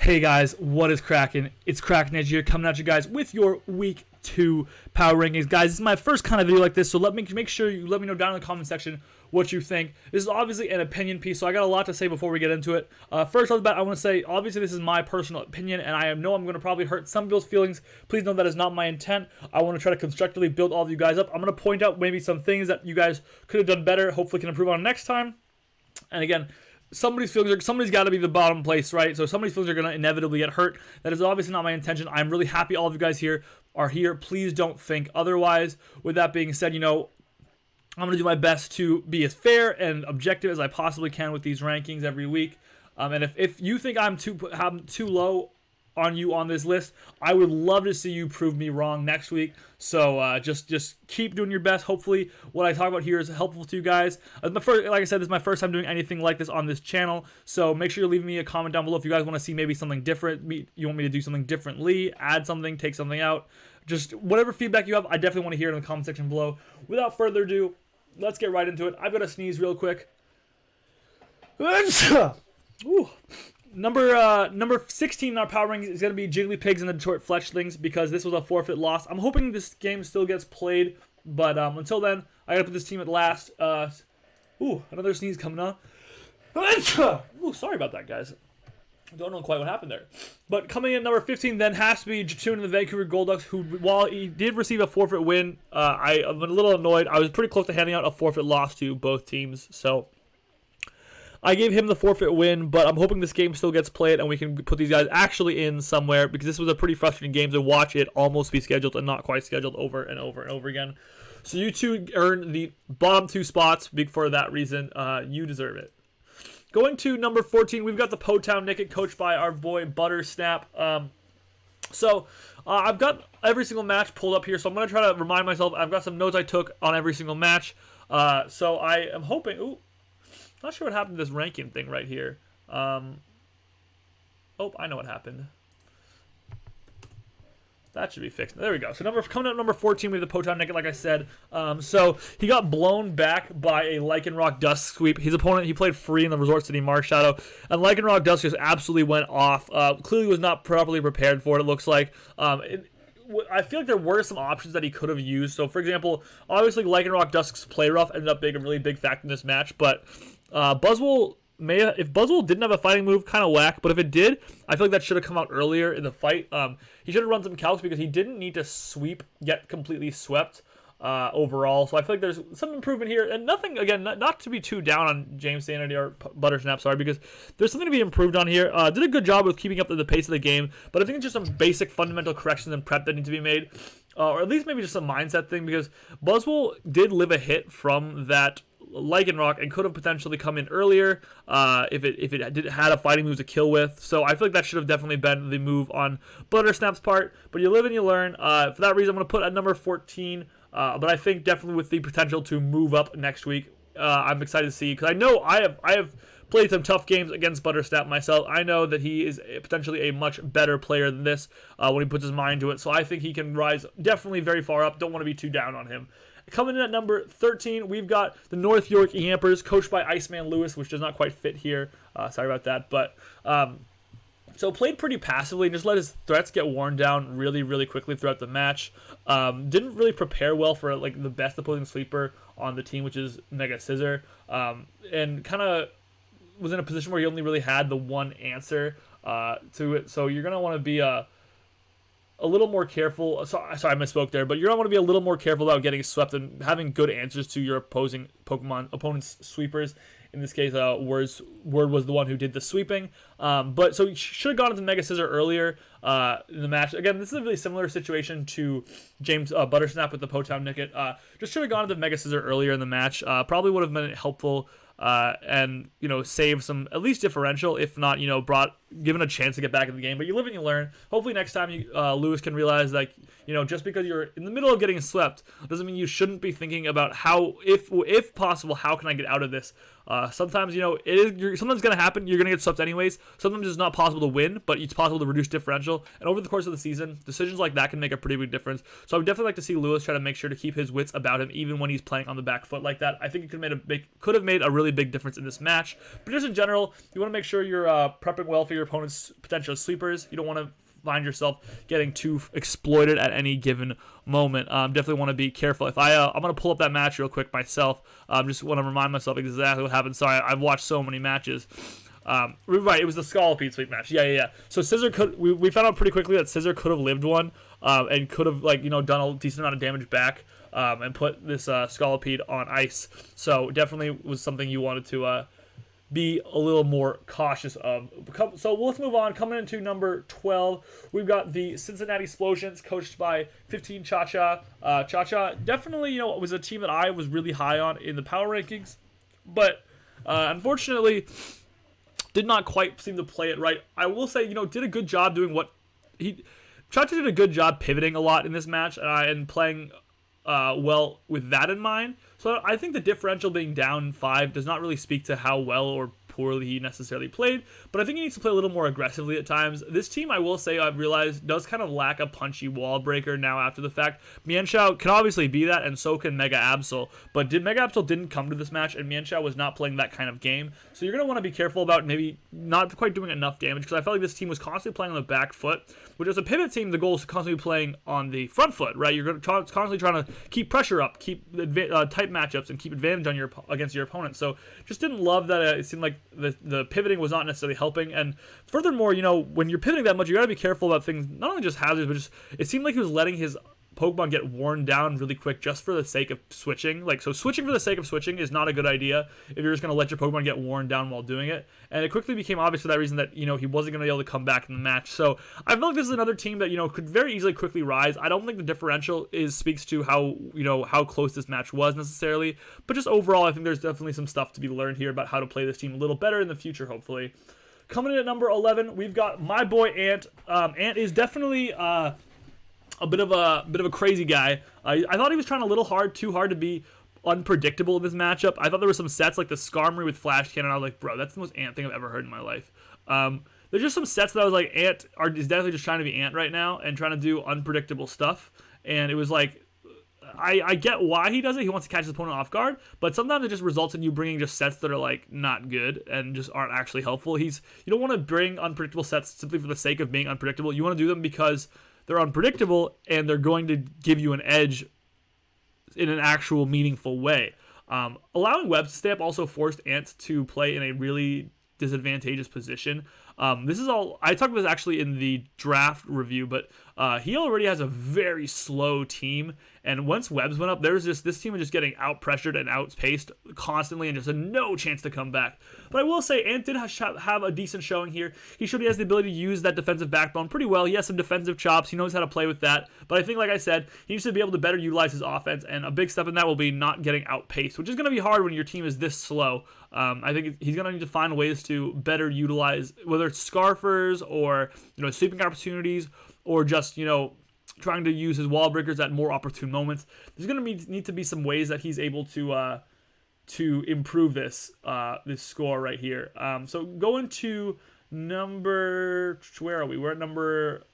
Hey guys, what is cracking? It's Krakenation here coming at you guys with your week 2 power rankings. Guys, this is my first kind of video like this, so make sure you let me know down in the comment section what you think. This is obviously an opinion piece, so I got a lot to say before we get into it. First off the bat, I want to say, obviously this is my personal opinion, and I know I'm going to probably hurt some people's feelings. Please know that is not my intent. I want to try to constructively build all of you guys up. I'm going to point out maybe some things that you guys could have done better, hopefully can improve on next time. And again, somebody's got to be the bottom place, right? So somebody's feelings are going to inevitably get hurt. That is obviously not my intention. I'm really happy all of you guys here are here. Please don't think otherwise. With that being said, I'm going to do my best to be as fair and objective as I possibly can with these rankings every week. And if you think I'm too low on you on this list, I would love to see you prove me wrong next week. So just keep doing your best. Hopefully what I talk about here is helpful to you guys. Like I said, this is my first time doing anything like this on this channel, so make sure you're leaving me a comment down below if you guys want to see maybe something different. You want me to do something differently, add something, take something out. Just whatever feedback you have, I definitely want to hear it in the comment section below. Without further ado, let's get right into it. I've got to sneeze real quick. Ooh. Number 16 in our power rankings is going to be Jiggly Pigs and the Detroit Fletchlings, because this was a forfeit loss. I'm hoping this game still gets played, but until then, I got to put this team at last. Ooh, another sneeze coming on. Ooh, sorry about that, guys. I don't know quite what happened there. But coming in number 15 then has to be Jatoon and the Vancouver Golducks, who, while he did receive a forfeit win, I'm a little annoyed. I was pretty close to handing out a forfeit loss to both teams, so I gave him the forfeit win, but I'm hoping this game still gets played and we can put these guys actually in somewhere, because this was a pretty frustrating game to watch it almost be scheduled and not quite scheduled over and over and over again. So you two earn the bottom 2 spots. For that reason, you deserve it. Going to number 14, we've got the Po-Town Nicket, coached by our boy Buttersnap. I've got every single match pulled up here, so I'm going to try to remind myself. I've got some notes I took on every single match. So I am hoping... Ooh. Not sure what happened to this ranking thing right here. Oh, I know what happened. That should be fixed. There we go. So coming up number 14, we have the Po-Town Nicket, like I said. So he got blown back by a Lycanroc Dusk sweep. His opponent, he played free in the Resort City Marshadow, and Lycanroc Dusk just absolutely went off. Clearly was not properly prepared for it, it looks like. I feel like there were some options that he could have used. So, for example, obviously Lycanroc Dusk's play rough ended up being a really big factor in this match, but Buzzwole if Buzzwole didn't have a fighting move, kind of whack, but if it did, I feel like that should have come out earlier in the fight. He should have run some calcs, because he didn't need to get completely swept overall. So I feel like there's some improvement here, and nothing, again, not to be too down on James Sanity or Buttersnap, sorry, because there's something to be improved on here. Did a good job with keeping up the pace of the game, but I think it's just some basic fundamental corrections and prep that need to be made, or at least maybe just a mindset thing, because Buzzwole did live a hit from that Lycanroc and could have potentially come in earlier if it had a fighting move to kill with. So I feel like that should have definitely been the move on Buttersnap's part, but you live and you learn. For that reason, I'm going to put at number 14, but I think definitely with the potential to move up next week. I'm excited to see, because I know I have played some tough games against Buttersnap myself. I know that he is potentially a much better player than this when he puts his mind to it, so I think he can rise definitely very far up. Don't want to be too down on him. Coming in at number 13, we've got the North York Yampers, coached by Iceman Lewis, which does not quite fit here. Sorry about that. But so played pretty passively and just let his threats get worn down really, really quickly throughout the match. Didn't really prepare well for like the best opposing sweeper on the team, which is Mega Scissor, and kind of was in a position where he only really had the one answer to it. So you're gonna want to be a little more careful. Sorry, I misspoke there, but you're going to want to be a little more careful about getting swept and having good answers to your opponent's sweepers. In this case, Word was the one who did the sweeping. But so he should have gone into Mega Scissor earlier in the match. Again, this is a really similar situation to James Buttersnap with the Po-Town Nicket. Just should have gone into Mega Scissor earlier in the match. Probably would have been helpful. And save some at least differential, if not given a chance to get back in the game. But you live and you learn. Hopefully next time Lewis can realize that just because you're in the middle of getting swept doesn't mean you shouldn't be thinking about how, if possible, how can I get out of this. Sometimes something's gonna happen. You're gonna get swept anyways. Sometimes it's not possible to win, but it's possible to reduce differential. And over the course of the season, decisions like that can make a pretty big difference. So I would definitely like to see Lewis try to make sure to keep his wits about him, even when he's playing on the back foot like that. I think it could have made a really big difference in this match. But just in general, you want to make sure you're prepping well for your opponent's potential sweepers. You don't want to find yourself getting too exploited at any given moment. Definitely want to be careful. If I'm going to pull up that match real quick myself. Just want to remind myself exactly what happened. Sorry, I've watched so many matches. Right, it was the Scallopede sweep match. Yeah. So Scissor we found out pretty quickly that Scissor could have lived one, and could have done a decent amount of damage back, and put this Scallopede on ice. So definitely was something you wanted to be a little more cautious of. So let's move on. Coming into number 12, we've got the Cincinnati Explosions, coached by 15 Chacha. Chacha definitely, was a team that I was really high on in the power rankings, but unfortunately did not quite seem to play it right. I will say, did a good job doing Chacha did a good job pivoting a lot in this match, and playing well with that in mind. So I think the differential being down 5 does not really speak to how well or poorly he necessarily played, but I think he needs to play a little more aggressively at times. This team, I will say, I've realized, does kind of lack a punchy wall breaker now after the fact. Mienshao can obviously be that, and so can Mega Absol, but Mega Absol didn't come to this match, and Mienshao was not playing that kind of game, so you're going to want to be careful about maybe not quite doing enough damage, because I felt like this team was constantly playing on the back foot, which as a pivot team, the goal is to constantly be playing on the front foot, right? You're constantly trying to keep pressure up, keep tight matchups, and keep advantage on against your opponent. So just didn't love that it seemed like the pivoting was not necessarily helping. And furthermore, when you're pivoting that much, you got to be careful about things, not only just hazards, but just it seemed like he was letting his Pokemon get worn down really quick just for the sake of switching. So switching for the sake of switching is not a good idea if you're just going to let your Pokemon get worn down while doing it. And it quickly became obvious for that reason that, he wasn't going to be able to come back in the match. So I feel like this is another team that, could very easily quickly rise. I don't think the differential speaks to how close this match was necessarily. But just overall, I think there's definitely some stuff to be learned here about how to play this team a little better in the future, hopefully. Coming in at number 11, we've got my boy Ant. Ant is definitely a bit of a crazy guy. I thought he was trying a little too hard to be unpredictable in this matchup. I thought there were some sets like the Skarmory with Flash Cannon. I was like, bro, that's the most Ant thing I've ever heard in my life. There's just some sets that I was like, Ant is definitely just trying to be Ant right now and trying to do unpredictable stuff. And it was like, I get why he does it. He wants to catch his opponent off guard, but sometimes it just results in you bringing just sets that are like not good and just aren't actually helpful. You don't want to bring unpredictable sets simply for the sake of being unpredictable. You want to do them because they're unpredictable and they're going to give you an edge in an actual meaningful way. Allowing Webs to stay up also forced Ant to play in a really disadvantageous position. This is all I talked about this actually in the draft review, but he already has a very slow team, and once Webs went up, this team was just getting out pressured and outpaced constantly, and just had no chance to come back. But I will say, Ant did have a decent showing here. He showed he has the ability to use that defensive backbone pretty well. He has some defensive chops. He knows how to play with that. But I think, like I said, he needs to be able to better utilize his offense, and a big step in that will be not getting outpaced, which is going to be hard when your team is this slow. I think he's going to need to find ways to better utilize, whether it's Scarfers or sweeping opportunities, or just trying to use his wall breakers at more opportune moments. There's going to need to be some ways that he's able to improve this score right here. So going to where are we? We're at number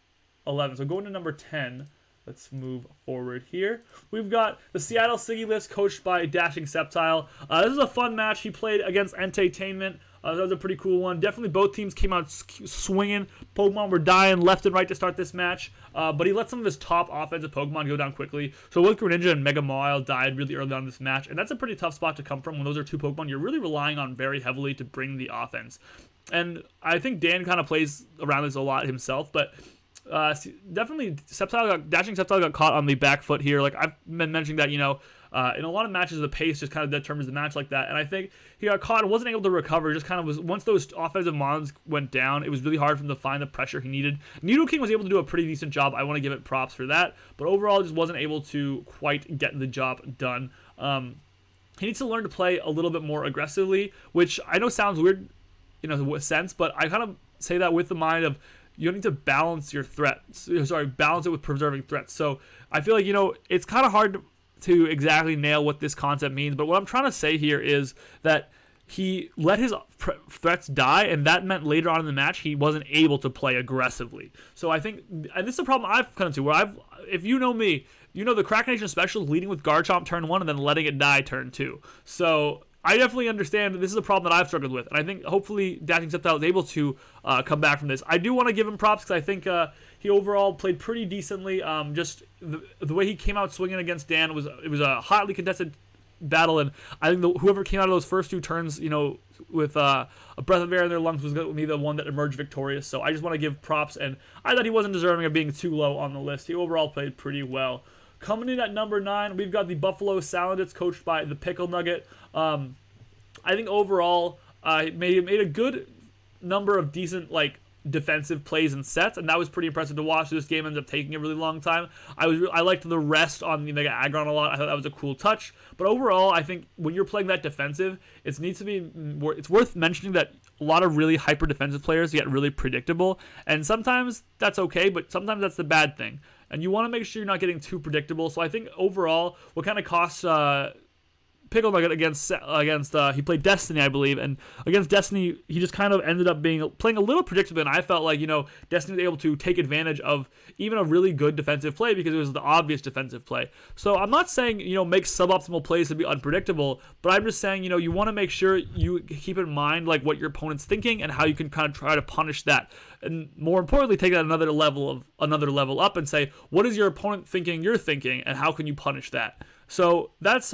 11. So going to number 10. Let's move forward here. We've got the Seattle Sigilifts, coached by Dashing Sceptile. This is a fun match. He played against Entertainment. That was a pretty cool one. Definitely both teams came out swinging. Pokemon were dying left and right to start this match. But he let some of his top offensive Pokemon go down quickly. So both Greninja and Mega Mawile died really early on in this match. And that's a pretty tough spot to come from when those are two Pokemon you're really relying on very heavily to bring the offense. And I think Dan kind of plays around this a lot himself. But definitely Dashing Sceptile got caught on the back foot here. Like I've been mentioning that, in a lot of matches the pace just kind of determines the match like that. And I think he got caught and wasn't able to recover. Just kind of was, once those offensive mons went down, it was really hard for him to find the pressure he needed. Nidoking was able to do a pretty decent job. I want to give it props for that. But overall, just wasn't able to quite get the job done. He needs to learn to play a little bit more aggressively, which I know sounds weird in a sense, but I kind of say that with the mind of you need to balance your threats. Balance it with preserving threats. So I feel like, it's kind of hard to exactly nail what this concept means, but what I'm trying to say here is that he let his threats die, and that meant later on in the match he wasn't able to play aggressively. So I think, and this is a problem I've come to, where if you know me, the Krakenation special is leading with Garchomp turn 1 and then letting it die turn 2. So I definitely understand that this is a problem that I've struggled with, and I think hopefully Dashing Stepdad was able to come back from this. I do want to give him props because I think he overall played pretty decently. Just the way he came out swinging against Dan it was a hotly contested battle, and I think whoever came out of those first 2 turns, with a breath of air in their lungs, was going to be the one that emerged victorious. So I just want to give props, and I thought he wasn't deserving of being too low on the list. He overall played pretty well. Coming in at number 9, we've got the Buffalo Saladins, coached by the Pickle Nugget. I think overall, made a good number of decent defensive plays and sets, and that was pretty impressive to watch. This game ended up taking a really long time. I liked the rest on the Agron a lot. I thought that was a cool touch. But overall, I think when you're playing that defensive, it's worth mentioning that a lot of really hyper defensive players get really predictable, and sometimes that's okay, but sometimes that's the bad thing. And you want to make sure you're not getting too predictable. So I think overall, what kind of costs Pickle Nugget against he played Destiny, I believe, and against Destiny he just kind of ended up playing a little predictable, and I felt like Destiny was able to take advantage of even a really good defensive play because it was the obvious defensive play. So I'm not saying make suboptimal plays to be unpredictable, but I'm just saying you want to make sure you keep in mind what your opponent's thinking and how you can kind of try to punish that, and more importantly take that another level up and say, what is your opponent thinking you're thinking, and how can you punish that? So that's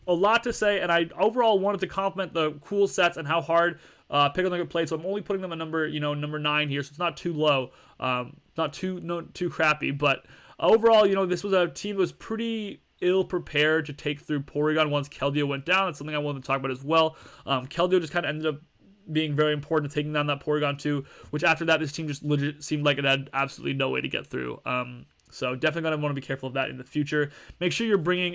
a lot to say, and I overall wanted to compliment the cool sets and how hard Pickle Nugget played. So I'm only putting them at number 9 here, so it's not too low, not too crappy. But overall, this was a team that was pretty ill prepared to take through Porygon once Keldeo went down. That's something I wanted to talk about as well. Keldeo just kind of ended up being very important to taking down that Porygon too, which after that this team just legit seemed like it had absolutely no way to get through. So definitely going to want to be careful of that in the future. Make sure you're bringing,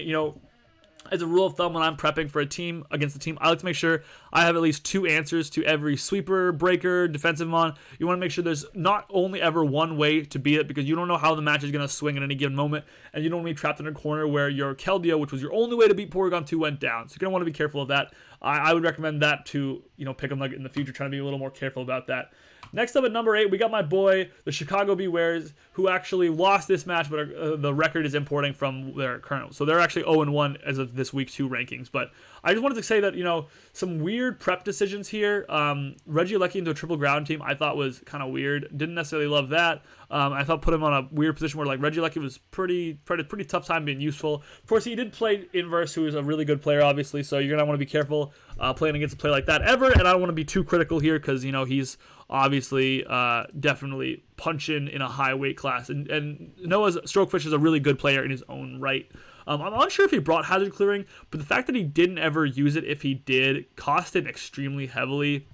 as a rule of thumb, when I'm prepping for a team against a team, I like to make sure I have at least 2 answers to every sweeper, breaker, defensive mon. You want to make sure there's not only ever one way to beat it, because you don't know how the match is going to swing at any given moment, and you don't want to be trapped in a corner where your Keldeo, which was your only way to beat Porygon 2, went down. So you're going to want to be careful of that. I would recommend that to Pickle Nugget in the future, trying to be a little more careful about that. Next up at number 8, we got my boy, the Chicago Bewares, who actually lost this match, but the record is importing from their current. So they're actually 0-1 as of this week 2 rankings. But I just wanted to say that, some weird prep decisions here. Regieleki into a triple ground team I thought was kind of weird. Didn't necessarily love that. I thought put him on a weird position where Regieleki was pretty tough time being useful. Of course, he did play Inverse, who is a really good player, obviously. So you're going to want to be careful playing against a player like that ever. And I don't want to be too critical here because, he's obviously definitely punching in a high weight class, and Noah's Strokefish is a really good player in his own right. I'm unsure if he brought hazard clearing, but the fact that he didn't ever use it, if he did, cost him extremely heavily.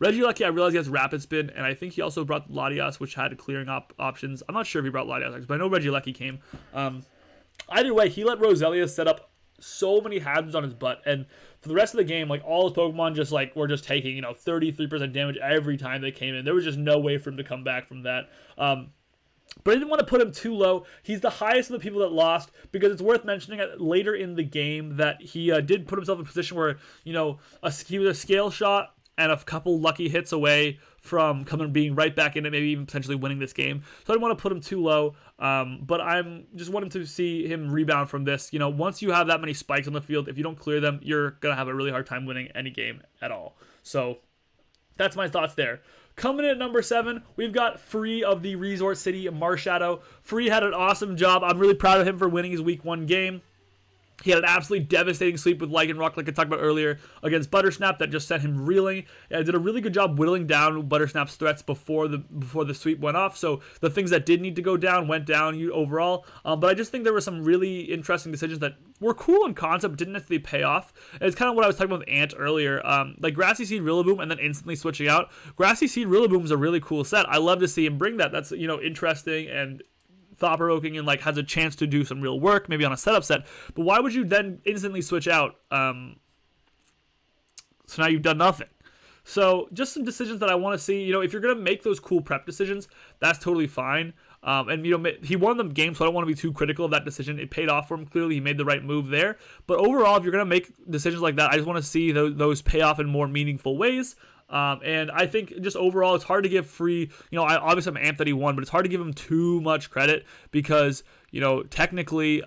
Regieleki, I realize he has Rapid Spin, and I think he also brought Latias, which had clearing options. I'm not sure if he brought Latias, but I know Regieleki came. Either way, he let Roselia set up so many hazards on his butt, and for the rest of the game, all his Pokemon just were just taking 33% damage every time they came in. There was just no way for him to come back from that. But I didn't want to put him too low. He's the highest of the people that lost, because it's worth mentioning that later in the game that he did put himself in a position where he was a scale shot and a couple lucky hits away from being right back in it, maybe even potentially winning this game. So I didn't want to put him too low, but I'm just wanting to see him rebound from this. Once you have that many spikes on the field, if you don't clear them, you're going to have a really hard time winning any game at all. So that's my thoughts there. Coming in at number 7, we've got Free of the Resort City Marshadow. Free had an awesome job. I'm really proud of him for winning his week 1 game. He had an absolutely devastating sweep with Lycanroc, like I talked about earlier, against Buttersnap that just sent him reeling. And did a really good job whittling down Buttersnap's threats before the sweep went off. So the things that did need to go down went down overall. But I just think there were some really interesting decisions that were cool in concept, didn't necessarily pay off. And it's kind of what I was talking about with Ant earlier. Grassy Seed Rillaboom and then instantly switching out. Grassy Seed Rillaboom is a really cool set. I love to see him bring that. That's interesting and thought-provoking and has a chance to do some real work, maybe on a setup set. But why would you then instantly switch out? So now you've done nothing. So just some decisions that I want to see. If you're going to make those cool prep decisions, that's totally fine. And he won the game, so I don't want to be too critical of that decision. It paid off for him. Clearly, he made the right move there. But overall, if you're going to make decisions like that, I just want to see those pay off in more meaningful ways. And I think just overall, it's hard to give Free, obviously I'm amped that he won, but it's hard to give him too much credit because, technically,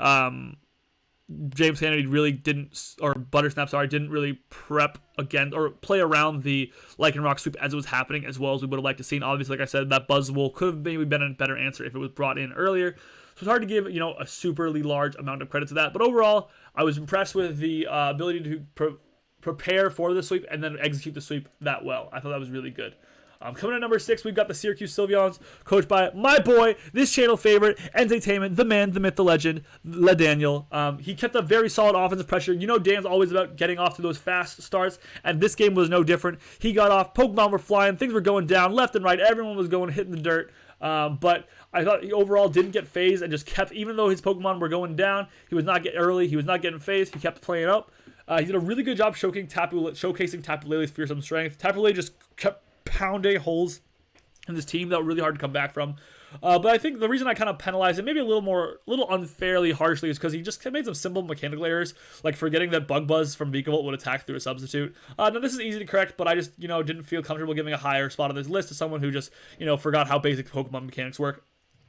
James Kennedy really didn't, or Buttersnap, sorry, didn't really prep again or play around the Lycanroc sweep as it was happening as well as we would have liked to see. Obviously, like I said, that Buzzwole could have maybe been a better answer if it was brought in earlier. So it's hard to give, a superly large amount of credit to that. But overall, I was impressed with the ability to prepare for the sweep and then execute the sweep that well. I thought that was really good. Coming at number 6, we've got the Syracuse Sylveons, coached by my boy, this channel favorite, Entertainment, the man, the myth, the legend, LaDaniel. He kept up very solid offensive pressure. Dan's always about getting off to those fast starts, and this game was no different. He got off, Pokemon were flying, things were going down left and right, everyone was going hitting the dirt. But I thought he overall didn't get phased and just kept, even though his Pokemon were going down, he was not getting early, he was not getting phased, he kept playing up. He did a really good job showcasing Tapu Lele's fearsome strength. Tapu Lele just kept pounding holes in this team that were really hard to come back from. But I think the reason I kind of penalized him, maybe a little unfairly harshly, is because he just made some simple mechanical errors, like forgetting that Bug Buzz from Vikavolt would attack through a substitute. Now this is easy to correct, but I just, didn't feel comfortable giving a higher spot on this list to someone who just, forgot how basic Pokemon mechanics work.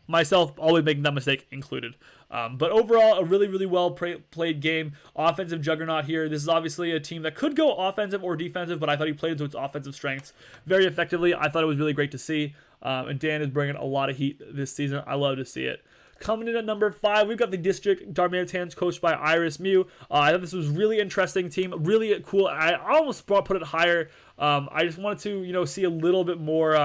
Myself always making that mistake included. But overall, a really, really well played game. Offensive juggernaut here. This is obviously a team that could go offensive or defensive, but I thought he played into its offensive strengths very effectively. I thought it was really great to see. And Dan is bringing a lot of heat this season. I love to see it. Coming in at number 5, we've got the District Darmanians, coached by Iris Mew. I thought this was a really interesting team, really cool. I almost put it higher. I just wanted to, see a little bit more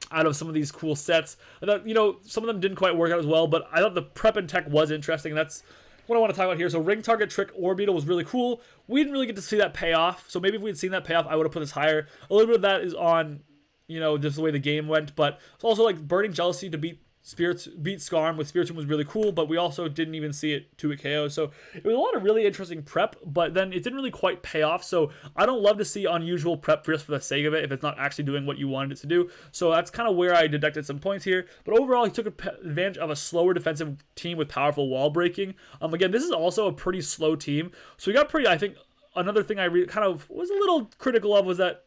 out of some of these cool sets. I thought, some of them didn't quite work out as well, but I thought the prep and tech was interesting. That's what I want to talk about here. So Ring Target Trick Orbeetle was really cool. We didn't really get to see that pay off. So maybe if we had seen that payoff, I would have put this higher. A little bit of that is on, just the way the game went, but it's also like Burning Jealousy to beat Scarm with Spiritomb was really cool, but we also didn't even see it to a KO. So it was a lot of really interesting prep, but then it didn't really quite pay off. So I don't love to see unusual prep just for the sake of it if it's not actually doing what you wanted it to do. So that's kind of where I deducted some points here. But overall, he took advantage of a slower defensive team with powerful wall breaking. Again, this is also a pretty slow team. So we got I think another thing I kind of was a little critical of was that,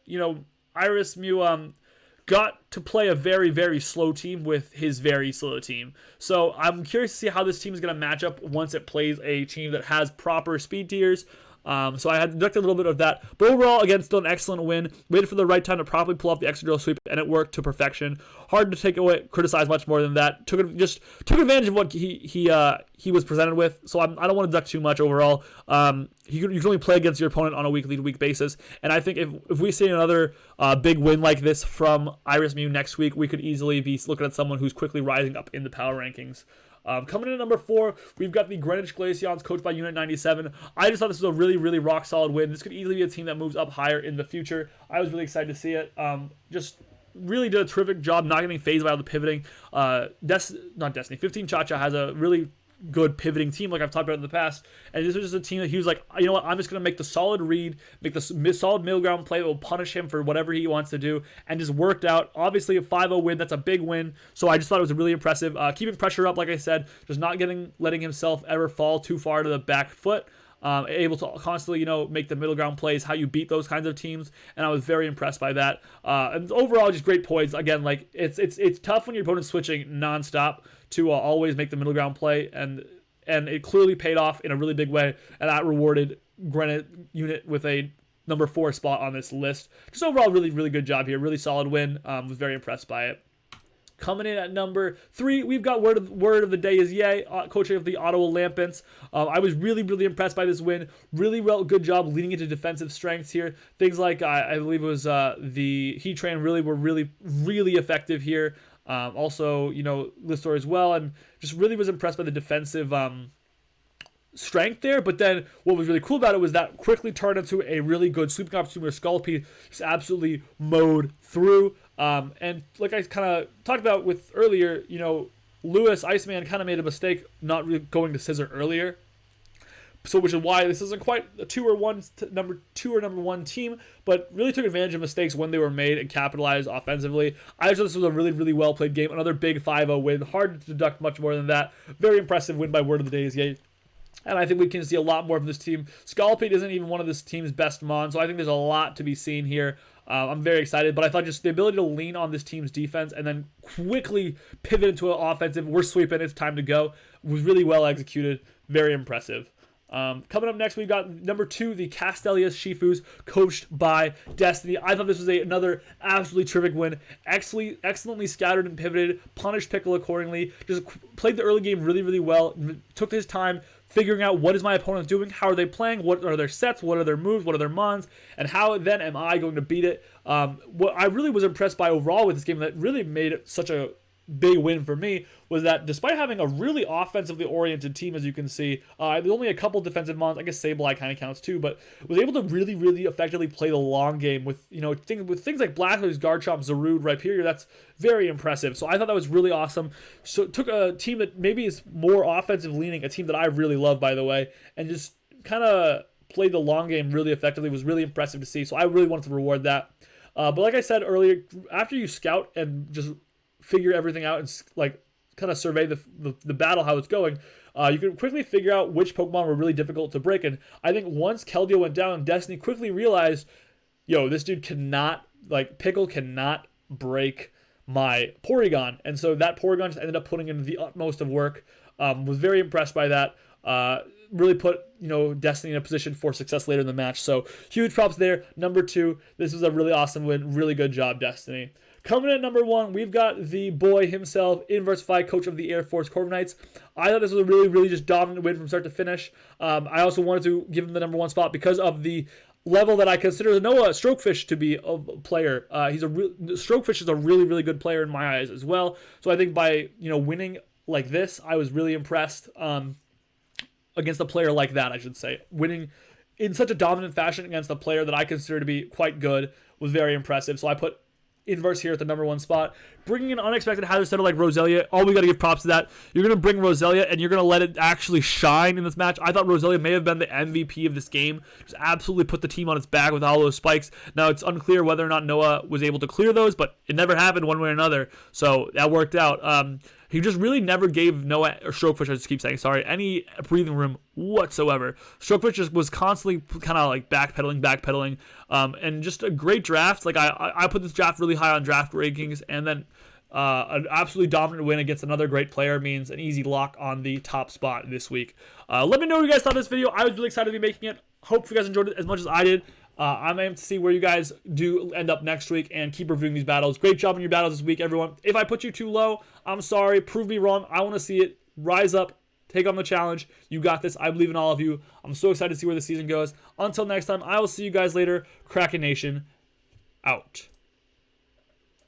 Iris Mew got to play a very, very slow team with his very slow team. So I'm curious to see how this team is going to match up once it plays a team that has proper speed tiers. So I had deducted a little bit of that. But overall, again, still an excellent win. Waited for the right time to properly pull off the extra drill sweep, and it worked to perfection. Hard to criticize much more than that. Took advantage of what he was presented with. So I don't want to deduct too much overall. You can only play against your opponent on a week-to-week basis. And I think if we see another big win like this from Iris Mew next week, we could easily be looking at someone who's quickly rising up in the power rankings. Coming in at number 4, we've got the Greenwich Glaciers, coached by Unit 97. I just thought this was a really, really rock-solid win. This could easily be a team that moves up higher in the future. I was really excited to see it. Just really did a terrific job not getting phased by all the pivoting. 15 Chacha has a really good pivoting team like I've talked about in the past, and this was just a team that he was like, you know what, I'm just going to make the solid read, make the solid middle ground play that will punish him for whatever he wants to do, and just worked out. Obviously a 5-0 win, that's a big win, so I just thought it was really impressive. Keeping pressure up, like I said, just not letting himself ever fall too far to the back foot. Able to constantly, make the middle ground plays, how you beat those kinds of teams, and I was very impressed by that. And overall, just great points. Again, like it's tough when your opponent's switching nonstop to always make the middle ground play, and it clearly paid off in a really big way, and that rewarded Granite Unit with a number 4 spot on this list. Just overall, really, really good job here. Really solid win. Was very impressed by it. Coming in at number 3, we've got word of the day is Yay, coaching of the Ottawa Lamppants. I was really, really impressed by this win. Really good job leading into defensive strengths here. Things like, I believe it was the Heat Train were really, really effective here. Also, Listor as well, and just really was impressed by the defensive strength there. But then what was really cool about it was that quickly turned into a really good sweeping opportunity where Sculpey just absolutely mowed through. And like I kind of talked about with earlier, Lewis, Iceman, kind of made a mistake not really going to Scissor earlier. So which is why this isn't quite a number 2 or number 1 team, but really took advantage of mistakes when they were made and capitalized offensively. I just thought this was a really, really well played game. Another big 5-0 win. Hard to deduct much more than that. Very impressive win by word of the day is Yay. And I think we can see a lot more from this team. Scolpede isn't even one of this team's best Mon, so I think there's a lot to be seen here. I'm very excited, but I thought just the ability to lean on this team's defense and then quickly pivot into an offensive, we're sweeping, it's time to go, was really well executed. Very impressive. Coming up next, we've got number 2, the Castellius Shifus, coached by Destiny. I thought this was another absolutely terrific win. Excellently scattered and pivoted, punished Pickle accordingly, just played the early game really, really well, took his time figuring out what is my opponent doing, how are they playing, what are their sets, what are their moves, what are their mons, and how then am I going to beat it. What I really was impressed by overall with this game that really made it such a big win for me was that despite having a really offensively oriented team, as you can see, there's only a couple defensive mons. I guess Sableye kind of counts too, but was able to really, really effectively play the long game with things like Blackler's Guard Chomp, Zarude, Rhyperior. That's very impressive. So I thought that was really awesome. So it took a team that maybe is more offensive leaning, a team that I really love, by the way, and just kind of played the long game really effectively. It was really impressive to see. So I really wanted to reward that. But like I said earlier, after you scout and just figure everything out and like kind of survey the battle, how it's going, you can quickly figure out which Pokemon were really difficult to break. And I think once Keldeo went down, Destiny quickly realized, yo, this dude cannot, like, Pickle cannot break my Porygon. And so that Porygon just ended up putting in the utmost of work. Was very impressed by that. Really put, Destiny in a position for success later in the match. So huge props there. Number 2, this was a really awesome win. Really good job, Destiny. Coming in at number 1, we've got the boy himself, Inversify, coach of the Air Force Corviknights. I thought this was a really, really just dominant win from start to finish. I also wanted to give him the number 1 spot because of the level that I consider Noah Strokefish to be a player. Strokefish is a really, really good player in my eyes as well. So I think by winning like this, I was really impressed against a player like that, I should say. Winning in such a dominant fashion against a player that I consider to be quite good was very impressive. So I put Inverse here at the number 1 spot. Bringing an unexpected hazard setter like Roselia, all we got to give props to that. You're going to bring Roselia and you're going to let it actually shine in this match. I thought Roselia may have been the MVP of this game. Just absolutely put the team on its back with all those spikes. Now it's unclear whether or not Noah was able to clear those, but it never happened one way or another. So that worked out. He just really never gave Noah, or Strokefish, I just keep saying, sorry, any breathing room whatsoever. Strokefish just was constantly kind of like backpedaling, and just a great draft. Like I put this draft really high on draft rankings, and then an absolutely dominant win against another great player means an easy lock on the top spot this week. Let me know what you guys thought of this video. I was really excited to be making it. Hope you guys enjoyed it as much as I did. I'm aiming to see where you guys do end up next week and keep reviewing these battles. Great job on your battles this week, everyone. If I put you too low, I'm sorry. Prove me wrong. I want to see it. Rise up. Take on the challenge. You got this. I believe in all of you. I'm so excited to see where the season goes. Until next time, I will see you guys later. Krakenation, out.